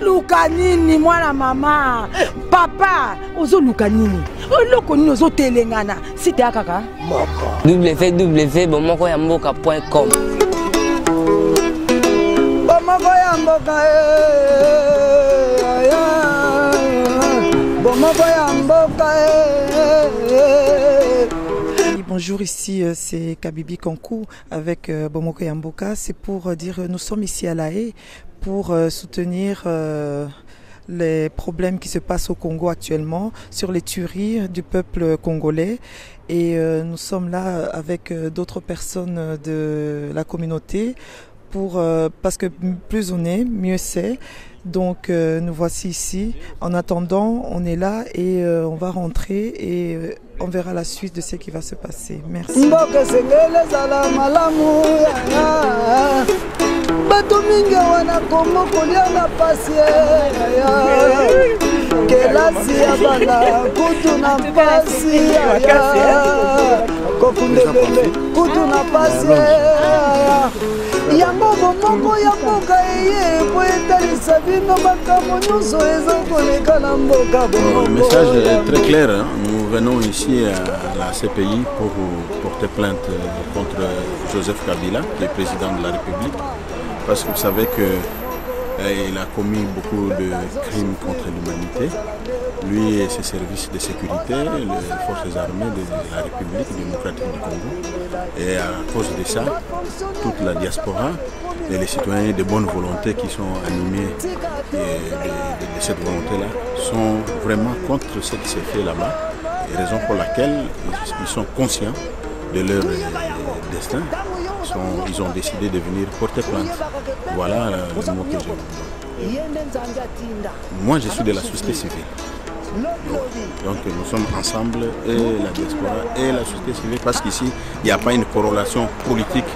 Luka nini mwana mama papa ozo luka nini oloko nini ozo telengana site akaka www.bomokoyamboka.com Bonjour, ici c'est Kabibi Kankou avec Bomoko Yamboka. C'est pour dire nous sommes ici à La Haye pour soutenir les problèmes qui se passent au Congo actuellement sur les tueries du peuple congolais. Et nous sommes là avec d'autres personnes de la communauté parce que plus on est, mieux c'est. Donc nous voici ici. En attendant, on est là et on va rentrer et on verra la suite de ce qui va se passer. Merci. Le message est très clair. Hein. Nous venons ici à la CPI pour porter plainte contre Joseph Kabila, qui est président de la République, parce que vous savez qu'il a commis beaucoup de crimes contre l'humanité. Lui et ses services de sécurité, les forces armées de la République démocratique du Congo. Et à cause de ça, toute la diaspora et les citoyens de bonne volonté qui sont animés de cette volonté-là sont vraiment contre ce qui s'est fait là-bas. Et raison pour laquelle ils sont conscients de leur destin. Ils ont décidé de venir porter plainte. Voilà le mot que je vous donne. Moi, je suis de la société civile. Donc nous sommes ensemble, et la diaspora et la société civile, parce qu'ici, il n'y a pas une corrélation politique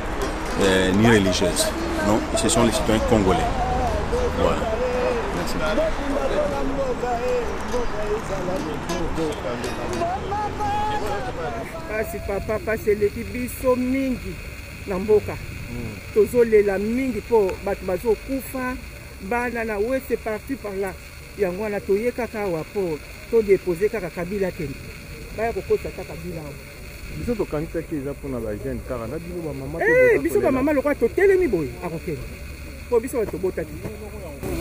ni religieuse. Non, ce sont les citoyens congolais. Voilà. Merci. Papa, c'est l'équipe biso mingi namboka. Tozolela mingi po bato bazo kufa bana na ouais c'est parti par là. Yango na toye kaka wa po to déposer kaka Kabila kende. Baya kokosa kaka Kabila. Biso to kanisa ki eza pona ba jeune car na bino ba maman biso ba maman lokwa to telemi boy akokende. Po biso to botaki.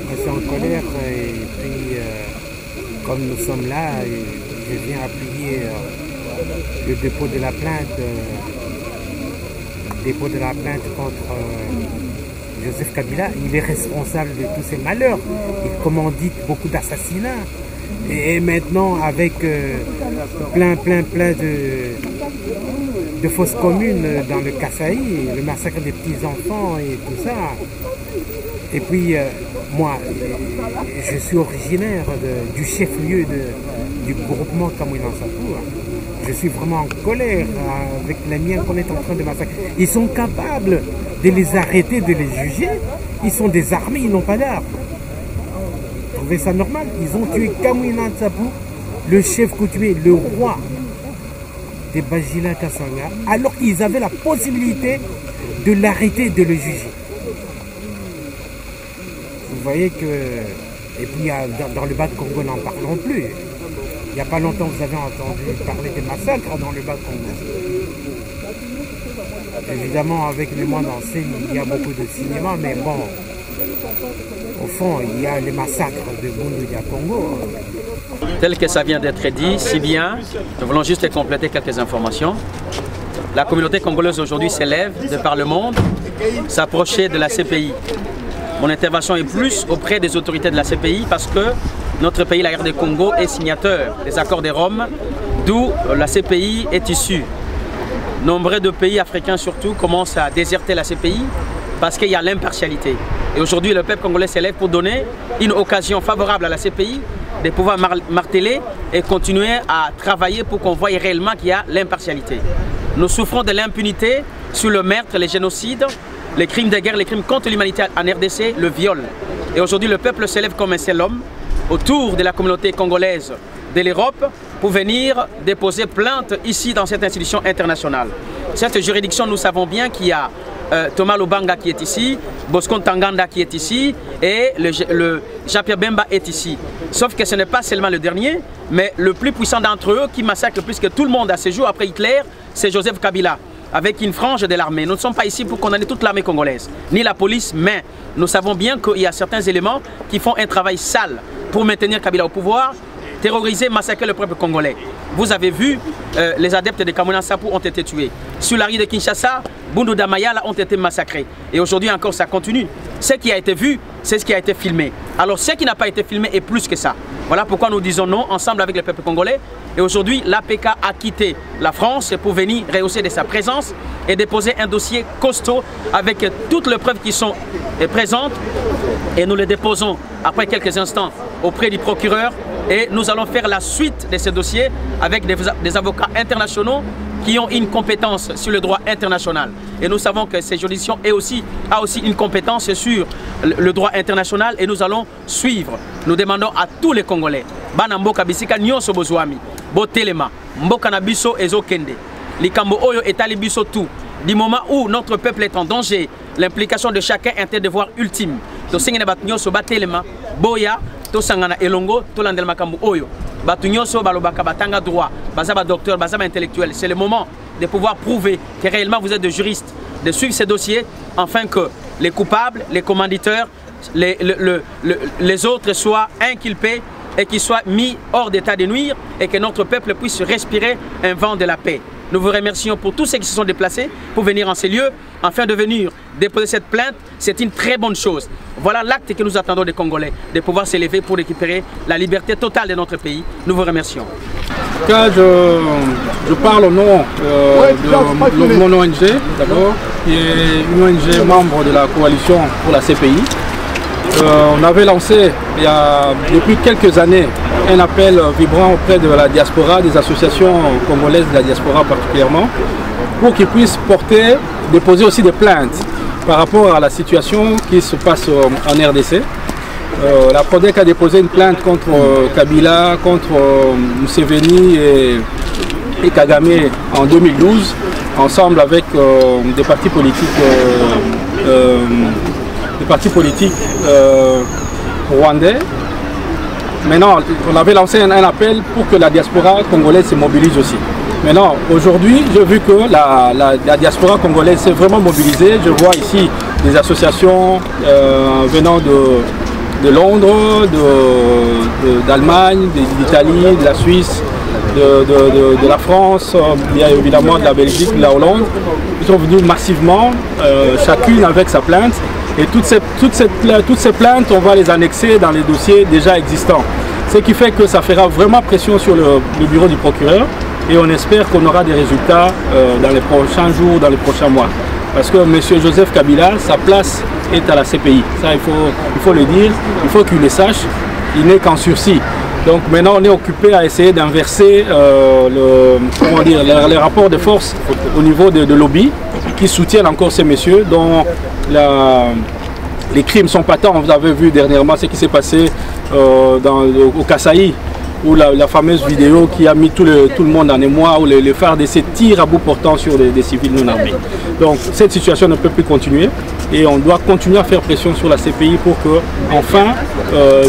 Je suis en colère et puis comme nous sommes là, je viens appuyer le dépôt de la plainte contre Joseph Kabila. Il est responsable de tous ces malheurs. Il commandite beaucoup d'assassinats. Et maintenant, avec plein de fausses communes dans le Kasaï, le massacre des petits-enfants et tout ça. Et puis, moi, je suis originaire du chef-lieu du groupement Kamouina-Nsapou. Je suis vraiment en colère avec les miens qu'on est en train de massacrer. Ils sont capables de les arrêter, de les juger. Ils sont désarmés, ils n'ont pas d'armes. Vous trouvez ça normal? Ils ont tué Kamouina-Nsapou, le chef coutumier, le roi des Bajila Kasanga, alors qu'ils avaient la possibilité de l'arrêter et de le juger. Vous voyez que... Et puis dans le bas de Congo, n'en parlons plus. Il n'y a pas longtemps, vous avez entendu parler des massacres dans le bas de Congo. Évidemment, avec les mois d'enseigne, il y a beaucoup de cinéma, mais bon, au fond, il y a les massacres de Bunduya Congo. Tel que ça vient d'être dit, si bien, nous voulons juste compléter quelques informations. La communauté congolaise aujourd'hui s'élève de par le monde, s'approcher de la CPI. Mon intervention est plus auprès des autorités de la CPI parce que notre pays, la RD Congo, est signateur des accords de Rome, d'où la CPI est issue. Nombreux de pays africains surtout commencent à déserter la CPI parce qu'il y a l'impartialité. Et aujourd'hui, le peuple congolais s'élève pour donner une occasion favorable à la CPI de pouvoir marteler et continuer à travailler pour qu'on voie réellement qu'il y a l'impartialité. Nous souffrons de l'impunité sur le meurtre, les génocides, les crimes de guerre, les crimes contre l'humanité en RDC, le viol. Et aujourd'hui, le peuple s'élève comme un seul homme autour de la communauté congolaise de l'Europe pour venir déposer plainte ici dans cette institution internationale. Cette juridiction, nous savons bien qu'il y a Thomas Lubanga qui est ici, Bosco Ntaganda qui est ici et le Jean-Pierre Bemba est ici. Sauf que ce n'est pas seulement le dernier, mais le plus puissant d'entre eux qui massacre plus que tout le monde à ce jour après Hitler, c'est Joseph Kabila, avec une frange de l'armée. Nous ne sommes pas ici pour condamner toute l'armée congolaise, ni la police, mais nous savons bien qu'il y a certains éléments qui font un travail sale pour maintenir Kabila au pouvoir, terroriser, massacrer le peuple congolais. Vous avez vu, les adeptes de Kamuna Nsapu ont été tués. Sur la rue de Kinshasa, Bundu Damayala ont été massacrés. Et aujourd'hui encore, ça continue. Ce qui a été vu, c'est ce qui a été filmé. Alors ce qui n'a pas été filmé est plus que ça. Voilà pourquoi nous disons non, ensemble avec le peuple congolais. Et aujourd'hui, l'APK a quitté la France pour venir rehausser de sa présence et déposer un dossier costaud avec toutes les preuves qui sont présentes. Et nous les déposons après quelques instants auprès du procureur. Et nous allons faire la suite de ce dossier avec des avocats internationaux qui ont une compétence sur le droit international. Et nous savons que cette juridiction a aussi une compétence sur le droit international et nous allons suivre. Nous demandons à tous les Congolais, Bana Mboka Bisika Nyonso Bozwami, Botelema, Mboka Nabiso Ezokende, Likambo Oyo Etali Biso tout. Du moment où notre peuple est en danger, l'implication de chacun est un devoir ultime. Tosengene bat Nyonso Batelema, Boya, Tosangana Elongo, Tolandel Makambu Oyo. Batunyoso balobaka batanga droit, bazaba docteur, bazaba intellectuel. C'est le moment de pouvoir prouver que réellement vous êtes des juristes, de suivre ces dossiers, afin que les coupables, les commanditeurs, les autres soient inculpés et qu'ils soient mis hors d'état de nuire et que notre peuple puisse respirer un vent de la paix. Nous vous remercions pour tous ceux qui se sont déplacés pour venir en ces lieux, afin de venir déposer cette plainte. C'est une très bonne chose. Voilà l'acte que nous attendons des Congolais, de pouvoir s'élever pour récupérer la liberté totale de notre pays. Nous vous remercions. En tout cas, je parle au nom de mon ONG, d'abord, qui est une ONG membre de la coalition pour la CPI. On avait lancé depuis quelques années un appel vibrant auprès de la diaspora, des associations congolaises de la diaspora particulièrement, pour qu'ils puissent déposer aussi des plaintes par rapport à la situation qui se passe en RDC. La PRODEC a déposé une plainte contre Kabila, contre Museveni et Kagame en 2012, ensemble avec des partis politiques rwandais. Maintenant, on avait lancé un appel pour que la diaspora congolaise se mobilise aussi. Maintenant, aujourd'hui, j'ai vu que la diaspora congolaise s'est vraiment mobilisée. Je vois ici des associations venant de Londres, d'Allemagne, d'Italie, de la Suisse, de la France, il y a évidemment de la Belgique, de la Hollande. Ils sont venus massivement, chacune avec sa plainte. Et toutes ces plaintes, on va les annexer dans les dossiers déjà existants. Ce qui fait que ça fera vraiment pression sur le bureau du procureur. Et on espère qu'on aura des résultats dans les prochains jours, dans les prochains mois. Parce que M. Joseph Kabila, sa place est à la CPI. Ça, il faut le dire, il faut qu'il le sache. Il n'est qu'en sursis. Donc maintenant, on est occupé à essayer d'inverser les rapports de force au niveau de lobby qui soutiennent encore ces messieurs dont les crimes sont patents. Vous avez vu dernièrement ce qui s'est passé au Kasaï, où la fameuse vidéo qui a mis tout le monde en émoi, où les FARDC tirent à bout portant sur des civils non armés. Donc cette situation ne peut plus continuer et on doit continuer à faire pression sur la CPI pour que enfin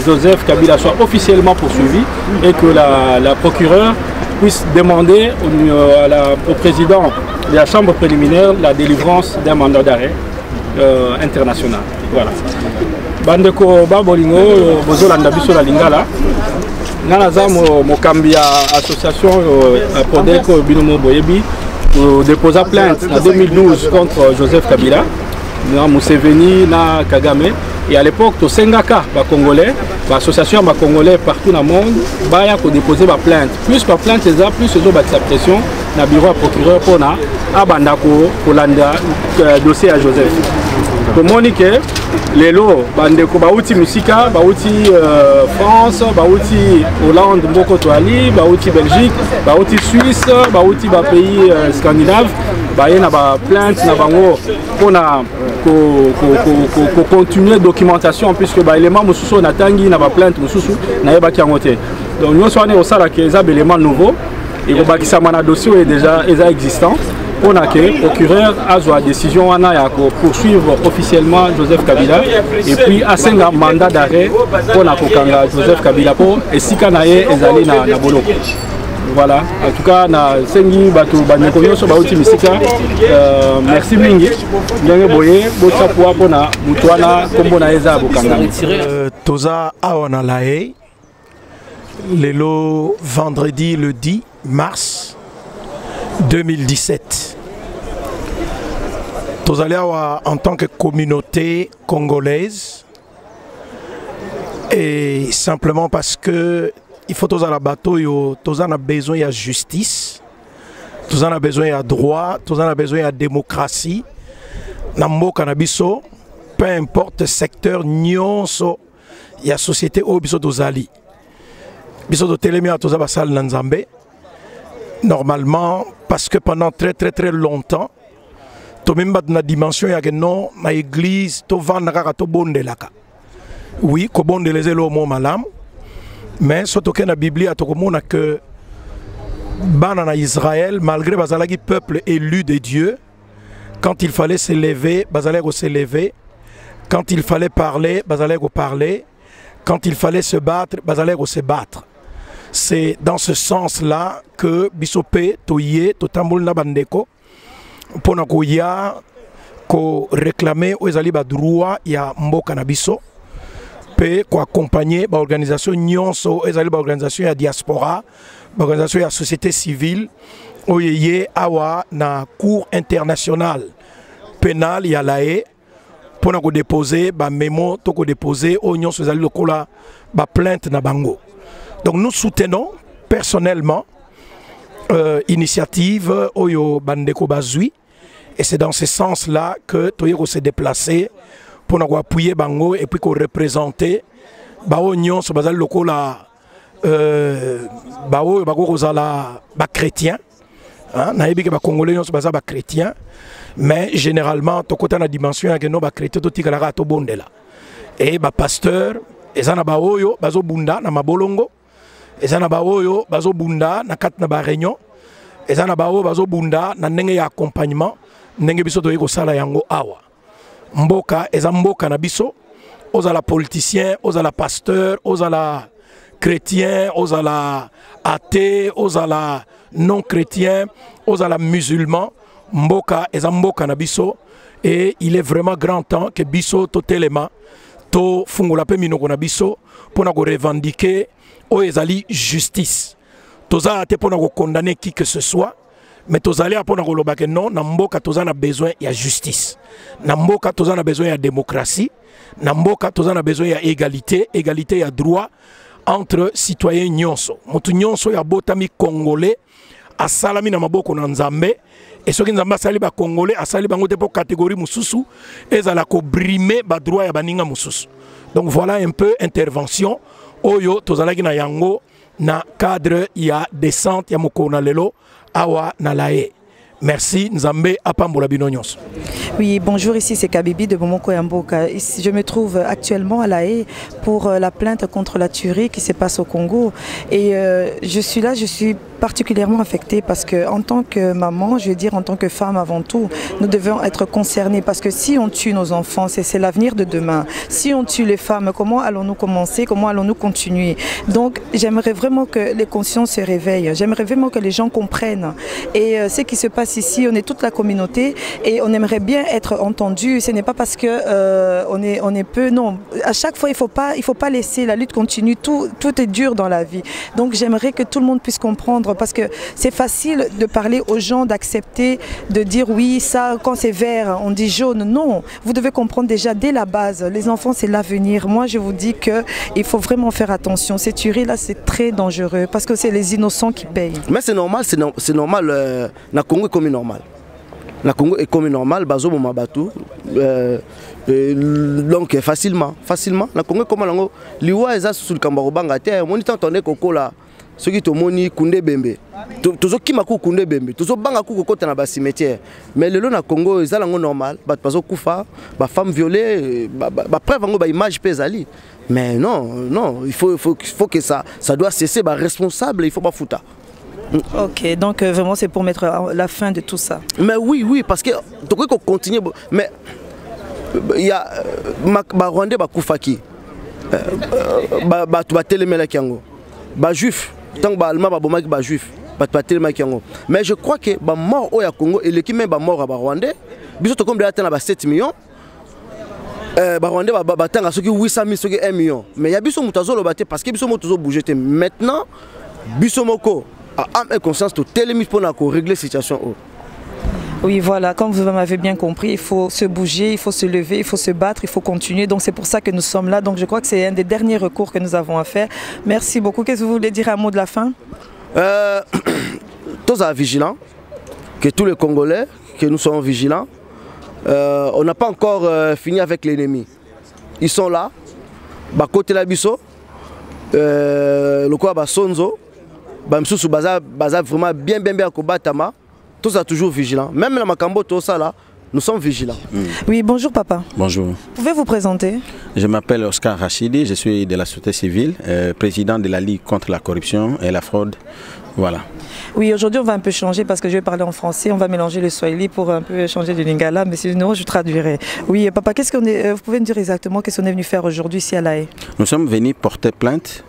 Joseph Kabila soit officiellement poursuivi et que la procureure puisse demander au président de la chambre préliminaire la délivrance d'un mandat d'arrêt international. Voilà. Bandeko Babolingo, Bozolanda Biso la Lingala. Nanaza mokambi association PRODEC Binomo Boyebi déposa plainte en 2012 contre Joseph Kabila, Museveni na Kagame. Et à l'époque, au Sengaka, les Congolais, l'association des Congolais partout dans le monde, ils déposer ma plainte. Plus ma plainte est là, plus ils ont sa pression dans le bureau procureur pour le dossier à Joseph. Pour Monique, les lots, bandeko bauti musika, bauti France, bauti Hollande, Mboko Toali, bauti Belgique, bauti Suisse, bauti pays scandinaves, baye na ba plainte na bango pour continuer documentation puisque ba élément mususu na tangi na ba plainte mususu na yeba ki angote. Donc nous sommes au sala que les éléments nouveaux et ko bakisa mana dossier est déjà existant. pour que le procureur a la décision de poursuivre officiellement Joseph Kabila et puis a un mandat d'arrêt pour Joseph Kabila pour et si Kanaye est allé na Bolo. Voilà, en tout cas, merci mingi. Toza awana lae le vendredi le 10 mars 2017. Toza awa en tant que communauté congolaise et simplement parce que il faut tous à la bateau, tous en a besoin de justice, tous en a besoin de droit, tous en a besoin de démocratie. Nambo Kanabiso, peu importe le secteur, nyonso, il y a société au biso dozali. Biso do télémia tous a basal nanzambe. Normalement, parce que pendant très longtemps, to même pas na dimension ya que non, na église, to vandaka to bonde laka. Oui, ko bonde les elo mo malam. Mais surtout que dans la Bible, il y a que Banana Israël, malgré le peuple élu de Dieu, quand il fallait s'élever, Bazalego s'élever, quand il fallait parler, Bazalego parler, quand il fallait se battre, Bazalego se battre. C'est dans ce sens-là que Bisopé, Toye, Totamboul Nabandeko, pour nous réclamer aux alibas droit, il y a Mboka Nabiso. Pour accompagner l'organisation Nyonso, l'organisation de diaspora, l'organisation de la société civile, qui awa na cour internationale pénale ya lae pour nous déposer ba mémo to ko déposer au Nyonso ezali lokola ba plainte na bango. Donc nous soutenons personnellement initiative oyo bandeko bazui et c'est dans ce sens-là que toyeko s'est déplacé pour nous appuyer bango et puis qu'on représenter bao nyonso bazali lokola bao bako kozala ba chrétien na yebi ke ba congolais nyonso bazala ba chrétien mais généralement to kota na dimension ya que no ba chrétien to tikala to bondela et ba pasteur ezana ba oyo bazo bunda na mabolongo ezana ba oyo bazo bunda na kat na ba réunion ezana ba oyo bazo bunda na ndenge ya accompagnement ndenge biso to yeko sala yango awa Mboka, eza mboka na biso, ozala politicien, ozala pasteur, ozala chrétien, ozala athée, ozala non chrétien, ozala musulman, mboka, eza mboka na biso, et il est vraiment grand temps que biso to telema, to fungola pe minoko na biso, pour na revendiquer, o ezali justice. Toza ate pour na condamner qui que ce soit, mais tozali apona koloba ke non na mboka tozana besoin ya justice na mboka tozana besoin ya démocratie na mboka tozana besoin ya égalité ya droit entre citoyens nyonso mutu nyonso ya botami congolais asalami na maboko na nzambe et soki nzambe asali ba congolais asali bango te po catégorie mususu ezala ko brimer ba droit ya baninga mususu. Donc voilà un peu intervention oyo tozalaki na yango na cadre ya descente ya mokona lelo awa nalae. Merci, Nzambe Apambola Binonyos. Oui, bonjour, ici c'est Kabibi de Bomoko Yamboka. Je me trouve actuellement à La Haye pour la plainte contre la tuerie qui se passe au Congo. Et je suis là, je suis particulièrement affectée parce que en tant que maman, je veux dire en tant que femme avant tout, nous devons être concernés parce que si on tue nos enfants, c'est l'avenir de demain. Si on tue les femmes, comment allons-nous commencer? Comment allons-nous continuer? Donc j'aimerais vraiment que les consciences se réveillent. J'aimerais vraiment que les gens comprennent. Et ce qui se passe ici, on est toute la communauté et on aimerait bien être entendu. Ce n'est pas parce que on est peu, non. À chaque fois, il faut pas laisser la lutte continue. Tout est dur dans la vie. Donc j'aimerais que tout le monde puisse comprendre parce que c'est facile de parler aux gens, d'accepter, de dire oui, ça, quand c'est vert, on dit jaune. Non, vous devez comprendre déjà dès la base. Les enfants, c'est l'avenir. Moi, je vous dis qu'il faut vraiment faire attention. Ces tueries-là, c'est très dangereux parce que c'est les innocents qui payent. Mais c'est normal, c'est normal. La Congo est comme normal. La Congo est comme normal, bazo mabatu. Donc facilement. La Congo est comme la Congo. Liwa eza sous le kambaro bangate. Moni t'entendait koko là. Ceux qui moni kunde bembe. Tozo kimaku kunde bembe. Tozo banga ku koko na ba cimetière. Mais le na Congo eza lango normal. Ba bazo kufa, ba femme violée, ba preuve ngo ba image pesali. Mais non, il faut que ça doit cesser. Ba responsable, il faut pas fouta. Ok, donc vraiment c'est pour mettre la fin de tout ça. Mais oui, parce que donc on continue. Mais il y a Rwandais bakufaki, batelemela kiango, juif, tant que Allemand babomaki juif, batelemela kiango. Mais je crois que ba mort au Congo et l'équipe même ba mort à Rwandais, biso to comme de atteindre 7 millions. Rwandais batanga soki 800 000 soki 1 million. Mais il y a biso mutazo lo baté parce que biso moto zo bouger. Maintenant biso moko a âme et conscience to télémis pour régler la situation. Oui, voilà, comme vous m'avez bien compris, il faut se bouger, il faut se lever, il faut se battre, il faut continuer. Donc c'est pour ça que nous sommes là. Donc je crois que c'est un des derniers recours que nous avons à faire. Merci beaucoup. Qu'est-ce que vous voulez dire un mot de la fin? Tous sont vigilants, que tous les Congolais, que nous sommes vigilants. On n'a pas encore fini avec l'ennemi. Ils sont là. Côté la biso, le quoi Sonzo, vraiment bien Kobatama. Tous sont toujours vigilants. Même la Makambo, tout ça là, nous sommes vigilants. Oui, bonjour papa. Bonjour. Pouvez-vous vous présenter? Je m'appelle Oscar Rachidi, je suis de la société civile, président de la Ligue contre la corruption et la fraude. Voilà. Oui, aujourd'hui on va un peu changer parce que je vais parler en français, on va mélanger le swahili pour un peu changer de lingala, mais sinon je traduirai. Oui, papa, qu'est-ce qu'on est, vous pouvez me dire exactement qu'est-ce qu'on est venu faire aujourd'hui ici à La Haye? Nous sommes venus porter plainte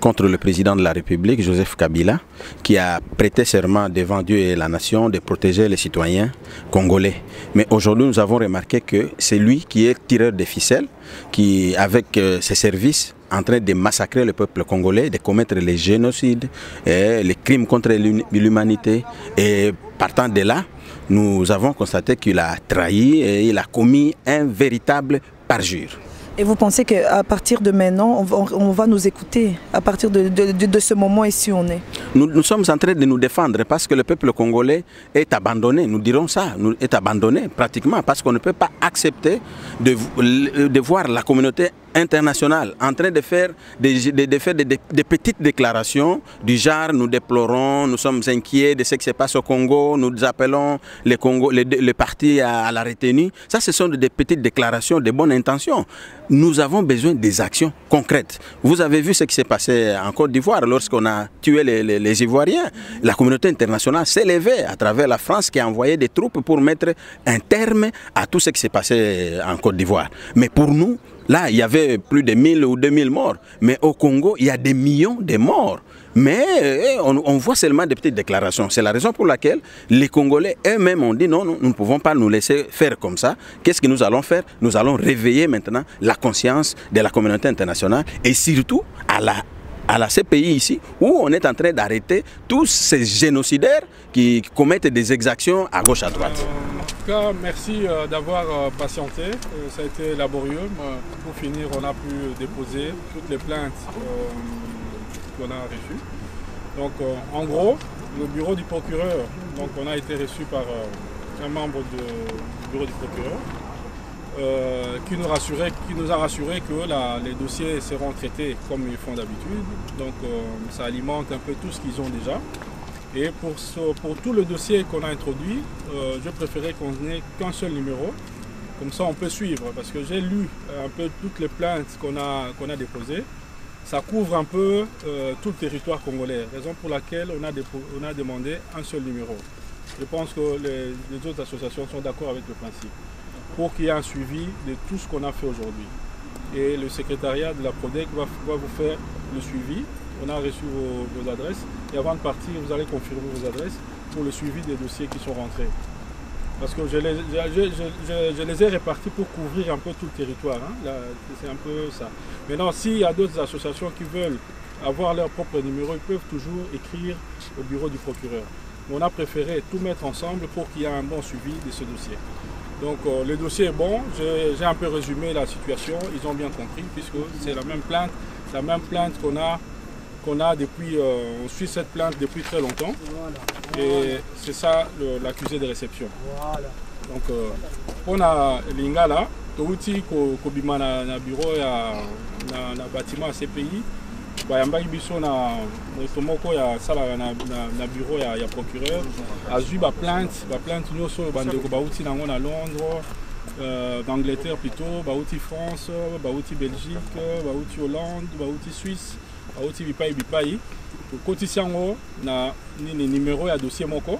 contre le président de la République, Joseph Kabila, qui a prêté serment devant Dieu et la nation de protéger les citoyens congolais. Mais aujourd'hui, nous avons remarqué que c'est lui qui est tireur de ficelles, qui, avec ses services, en train de massacrer le peuple congolais, de commettre les génocides, les crimes contre l'humanité. Et partant de là, nous avons constaté qu'il a trahi et il a commis un véritable parjure. Et vous pensez qu'à partir de maintenant, on va nous écouter? À partir de ce moment ici où on est? Nous sommes en train de nous défendre parce que le peuple congolais est abandonné. Nous dirons ça, est abandonné pratiquement parce qu'on ne peut pas accepter de voir la communauté internationale en train de faire des petites déclarations du genre nous déplorons, nous sommes inquiets de ce qui se passe au Congo, nous appelons les partis à la retenue. Ça, ce sont des petites déclarations de bonne intention. Nous avons besoin des actions concrètes. Vous avez vu ce qui s'est passé en Côte d'Ivoire lorsqu'on a tué les Ivoiriens. La communauté internationale s'est levée à travers la France qui a envoyé des troupes pour mettre un terme à tout ce qui s'est passé en Côte d'Ivoire. Mais pour nous, là, il y avait plus de 1000 ou 2000 morts. Mais au Congo, il y a des millions de morts. Mais on voit seulement des petites déclarations. C'est la raison pour laquelle les Congolais eux-mêmes ont dit non, nous ne pouvons pas nous laisser faire comme ça. Qu'est-ce que nous allons faire? Nous allons réveiller maintenant la conscience de la communauté internationale et surtout à la CPI ici, où on est en train d'arrêter tous ces génocidaires qui commettent des exactions à gauche, à droite. En tout cas, merci d'avoir patienté. Ça a été laborieux. Pour finir, on a pu déposer toutes les plaintes qu'on a reçues. Donc, en gros, le bureau du procureur, donc on a été reçu par un membre du bureau du procureur qui nous a rassuré que les dossiers seront traités comme ils font d'habitude. Donc, ça alimente un peu tout ce qu'ils ont déjà. Et pour tout le dossier qu'on a introduit, je préférais qu'on n'ait qu'un seul numéro. Comme ça, on peut suivre. Parce que j'ai lu un peu toutes les plaintes qu'on a déposées. Ça couvre un peu tout le territoire congolais. Raison pour laquelle on a demandé un seul numéro. Je pense que les autres associations sont d'accord avec le principe. Pour qu'il y ait un suivi de tout ce qu'on a fait aujourd'hui. Et le secrétariat de la PRODEC va vous faire le suivi. On a reçu vos adresses et avant de partir, vous allez confirmer vos adresses pour le suivi des dossiers qui sont rentrés. Parce que je les ai répartis pour couvrir un peu tout le territoire. Hein. C'est un peu ça. Maintenant, s'il y a d'autres associations qui veulent avoir leur propre numéro, ils peuvent toujours écrire au bureau du procureur. Mais on a préféré tout mettre ensemble pour qu'il y ait un bon suivi de ce dossier. Donc le dossier est bon, j'ai un peu résumé la situation, ils ont bien compris puisque c'est la même plainte qu'on a depuis, on suit cette plainte depuis très longtemps et c'est ça l'accusé de réception. Donc on a l'ingala, touti kobima na bureau na bâtiment CPI, bayambaki biso na motomoko ya sala na bureau ya procureur, azui ba plainte nyonso bandeko bauti nango na Londres, d'Angleterre plutôt, bauti France, bauti Belgique, bauti Hollande, bauti Suisse, bauti bipai Kotisiango na ni numéro ya dossier moko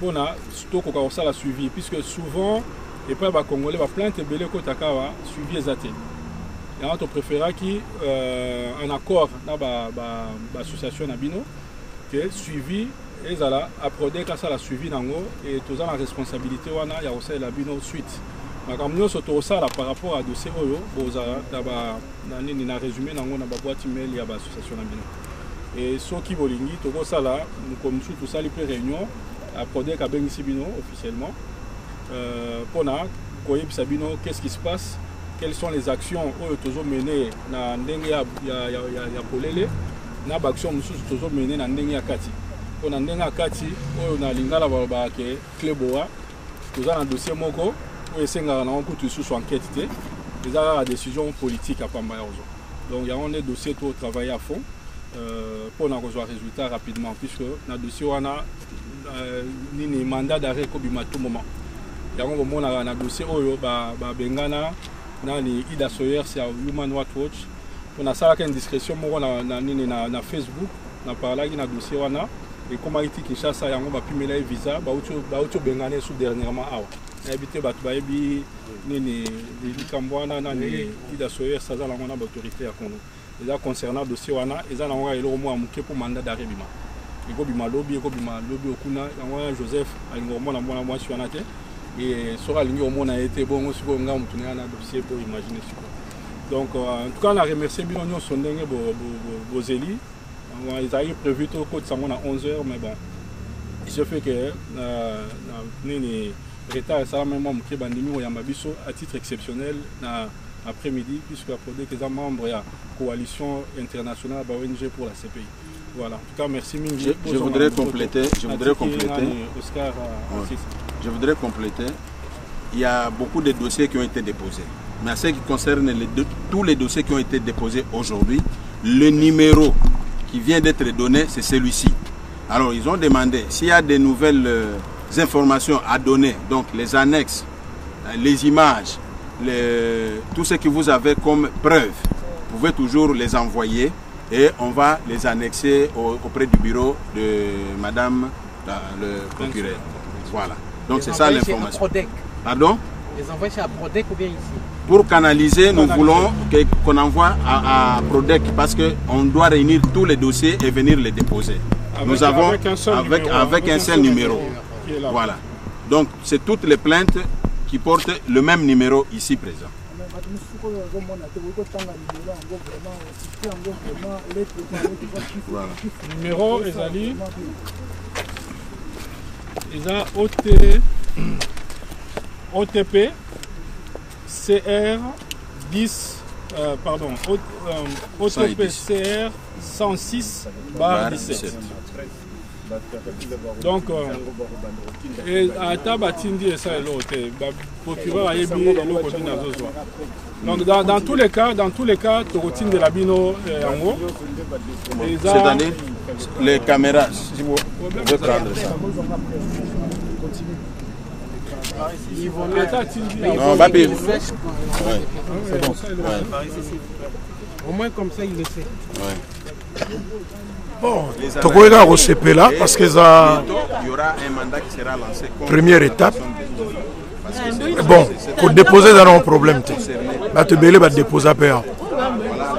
pour na stoko ka osala suivi puisque souvent et pas ba congolais ba plainte belé kotaka wa suivi ezate. Et on préféra qui un accord na ba association na bino que suivi ezala aprodé ka sala suivi nango et tous la responsabilité wana ya osala la bino suite. Makamnyo soto osala par rapport à dossier oyo bozala na nini na résumé nango na ba boîte email ya ba association na bino. Et ceux qui volingi toko sala comme tout ça les réunion aprodé ka bengi bino officiellement pour na koyebisa bino qu'est-ce qui se passe, quelles sont les actions oyo tozo mener na ndenge ya polele na ba action mususu tozo mener na ndenge ya kati. Pour na ndenge ya kati oyo na lingala ba ke Kleboa toza na dossier moko oyo esenga na okutu sous enquête té déjà la décision politique à Pamba Yaozo. Donc il y a un dossier tout travailler à fond pour na rejoindre résultat rapidement puisque na dossier wana ni mandat d'arrêt ko bima tout moment. Yango bomona na dossier oyo ba bengana na ni Ida Sawyer c'est Human Rights Watch on a ça une discrétion mo na Facebook na parla na dossier wana et comment iti Kinshasa yango ba pimela visa ba auto bengana sous dernièrement awa habité ba bayebi nini likambwana na ni Ida Sawyer ça za la ngona ba autorité ya Congo déjà concernant dossier wana eza na ngwa elo mo amuke pour mandat d'arrêt bima eko bima lobby okuna yango Joseph alingomona na mwana mwasi wana te et sera ligne au monde a été bon aussi pour un dossier pour imaginer donc en tout cas on a remercié bien son dernier Bozeli ils avaient prévu tout côté ça à 11h mais bon il se fait que ni retard ça même moi qui bandimi ya mabiso à titre exceptionnel na après-midi puisque après que les membres de la coalition internationale ONG pour la CPI. Voilà. En tout cas, merci Mingi. Je voudrais compléter. Oscar, je voudrais compléter. Il y a beaucoup de dossiers qui ont été déposés. Mais en ce qui concerne tous les dossiers qui ont été déposés aujourd'hui, le numéro qui vient d'être donné, c'est celui-ci. Alors, ils ont demandé s'il y a de nouvelles informations à donner, donc les annexes, les images, tout ce que vous avez comme preuve, vous pouvez toujours les envoyer. Et on va les annexer auprès du bureau de Madame le procureur. Voilà. Donc c'est ça l'information. Pardon? Les envoyer à Prodec ou bien ici? Pour canaliser, nous voulons qu'on envoie à Prodec parce qu'on doit réunir tous les dossiers et venir les déposer. Nous avons avec un seul numéro. Voilà. Donc c'est toutes les plaintes qui portent le même numéro ici présent. Voilà. Numéro ezali eza OTP CR 10 pardon OTP CR 106/17. Donc ata batindi esa elote procureur ayebi eloko dina zozwa. Donc dans tous les cas torotine de la bino yango c'est-à-dire les caméras si vous pouvez prendre ça. Non, va bien. C'est bon. Au moins comme ça il le sait. Bon, Tokoega Rosepé là parce que ça. Il y aura un mandat qui sera lancé. Première étape. Bon, pour déposer dans un problème. Tu vas déposer à PA.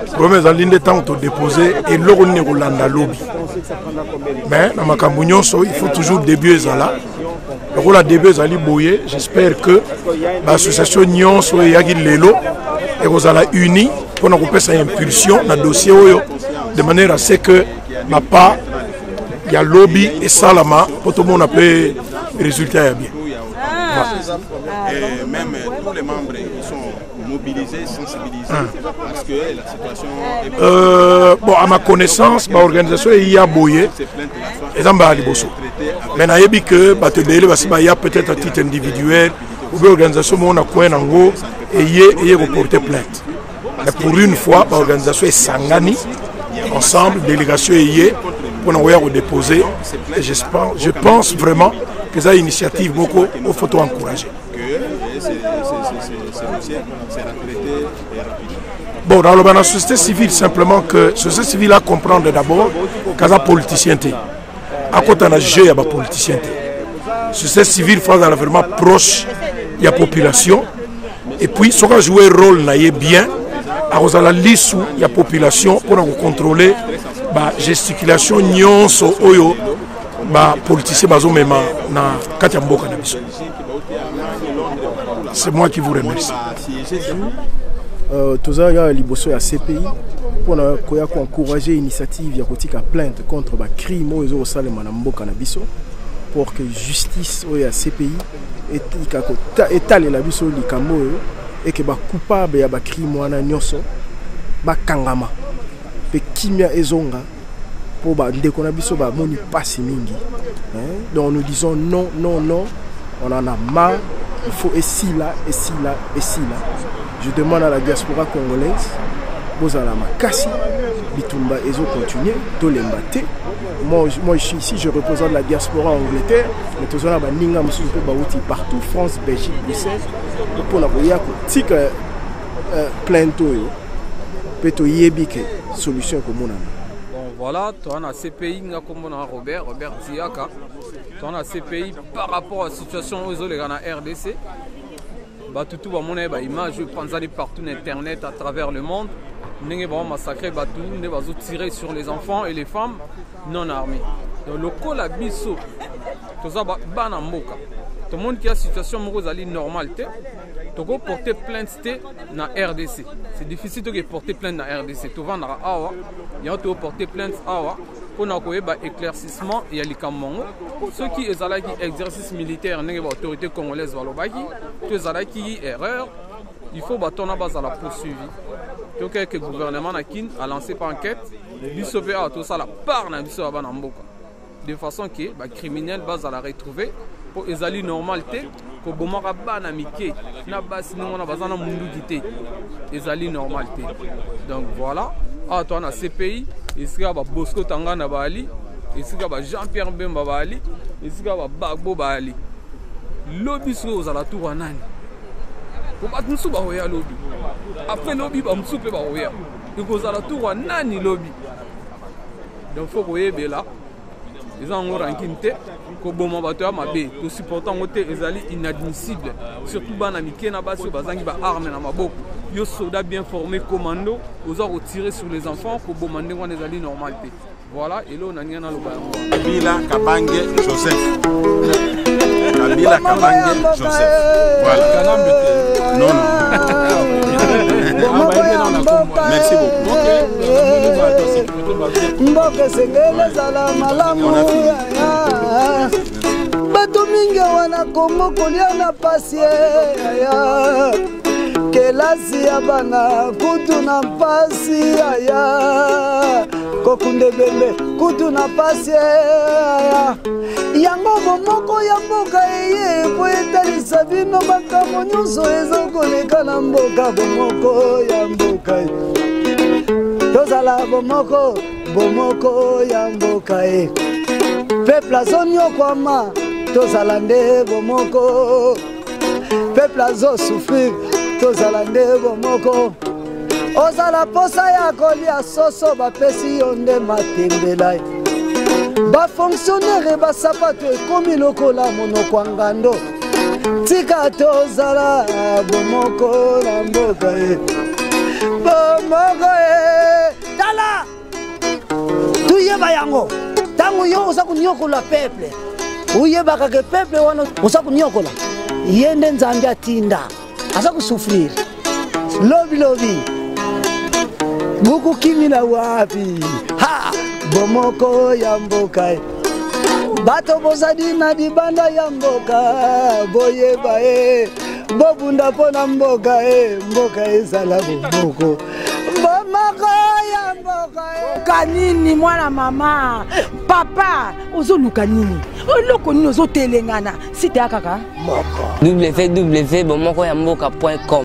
Le problème est que temps de déposer et l'euro n'est pas dans lobby. Mais dans ma cambouillon, il faut toujours début là. Le rôle à début est boyer. J'espère que l'association Nyon soit Lelo et vous allez unis pour nous faire une impulsion dans le dossier de manière à ce que ma part il y a lobby et salama pour tout le monde peut résultat bien. Et même tous les membres ils sont mobilisés, sensibilisés parce que la situation est bon à ma connaissance l'organisation il y a boyé et dans Baliboso. Mais na yebi que il y a peut-être à titre individuel ou l'organisation on a coin en gros et y reporter plainte. Mais pour une fois l'organisation est sangani ensemble délégation est pour nous déposer et je pense vraiment que ça initiative beaucoup il faut encourager. C'est traité rapidement. Bon, dans la société civile, simplement que la société civile a comprendre d'abord qu'elle a politicien. À côté, on a jeu, il y a politicien. La société civile, il faut vraiment proche de la population. Et puis, ce qu'on joue un rôle bien, à la liste de la population pour contrôler la gesticulation de politiciens C'est moi qui vous remercie. Tous les liboso ya CPI pour encourager l'initiative ya plainte contre les crimes au salema na mboka na biso pour que justice ya CPI étale la biso likambo et que ba coupable ya ba crime wana nyonso ba kangama pe kimia ezonga pour ba ndeko na biso ba moni pasi mingi. Donc nous disons non non non, on en a marre, il faut ici là ici là ici là. Je demande à la diaspora congolaise, Bozala Makasi, Bitumba Ezo continuer, Tolembate. Moi je suis ici, je représente la diaspora en Angleterre, mais tous les gens partout, France, Belgique, Bruxelles, pour la plainte, peut solution comme Bon voilà, tu as un CPI, Robert Ziaka, tu as un CPI par rapport à la situation aux RDC. Tout va mon image je partout sur internet à travers le monde n'est pas massacré n'est pas tirer sur les enfants et les femmes non armées. Donc le col à biso tout ça banamboka tout le monde qui a situation normale tu peux porter plainte dans RDC. C'est difficile de porter plainte dans RDC. Tu vas dans awa il y a porter plainte awa pour avoir un éclaircissement et ceux qui ont exercice militaire n'est pas autorité congolaise tous qui erreur il faut bâton à base à la poursuivi. Donc le gouvernement a lancé par enquête tout ça la part de façon que les criminels base à la retrouver pour les normalité pour bomara bana mike na basi non na bazana mundu gité les normalité. Donc voilà, toi na CPI ici ba Bosco Tangana Bali ici ba Jean-Pierre Bemba Bali ici ba Bagbo Bali lobby sur aux alentours nani pour pas nous ba hoya lobby après lobby ba msupe ba hoya aux alentours nani lobby. Donc faut que là les gens ont ranquinté que bon mabato mabe to supportant côté ezali inadmissible surtout bana mike na basi bazangi ba arme na maboko yo soldats bien formés commando aux a retiré sur les enfants ko bomande wana ezali normalité. Voilà et là on a ngana lo ba Kabila Kabange Joseph Kabila Kabange Joseph voilà non merci beaucoup. Mboka sengele zala malamu bato mingi wana kombo kolia na pasi ya kelasi ya bana kutu na pasi ya kokunde bembe kutu na pasi ya yango bomoko ya mboka eye po etalisa bino makambo nyonso ezokoleka na mboka bomoko ya mboka tozala bomoko bomoko ya mboka e peuple azonyokwama tozala nde bomoko peuple azosouffrir tozala nde bomoko ozala posa ya kolia soso bapesi yo nde matembela bafonctionnaire basapato ekomi lokola monoko ya ngando tika tozala bomoko na mboka e bomoko e tala tuyeba yango tango yo oza kunyokola peuple uyebaka ke peuple wana oza kunyokola ye nde nzambe atinda aza kusufrire lobi lobi bukukimina wapi ha bomoko ya mboka bato bozali na libanda ya mboka boyeba bobunda mpona mboka mboka ezala bomoko bomoko ya mboka kanini mwana mama papa ozoluka nini oloko nini ozotelengana site akaka moko www.bomoko ya mboka.com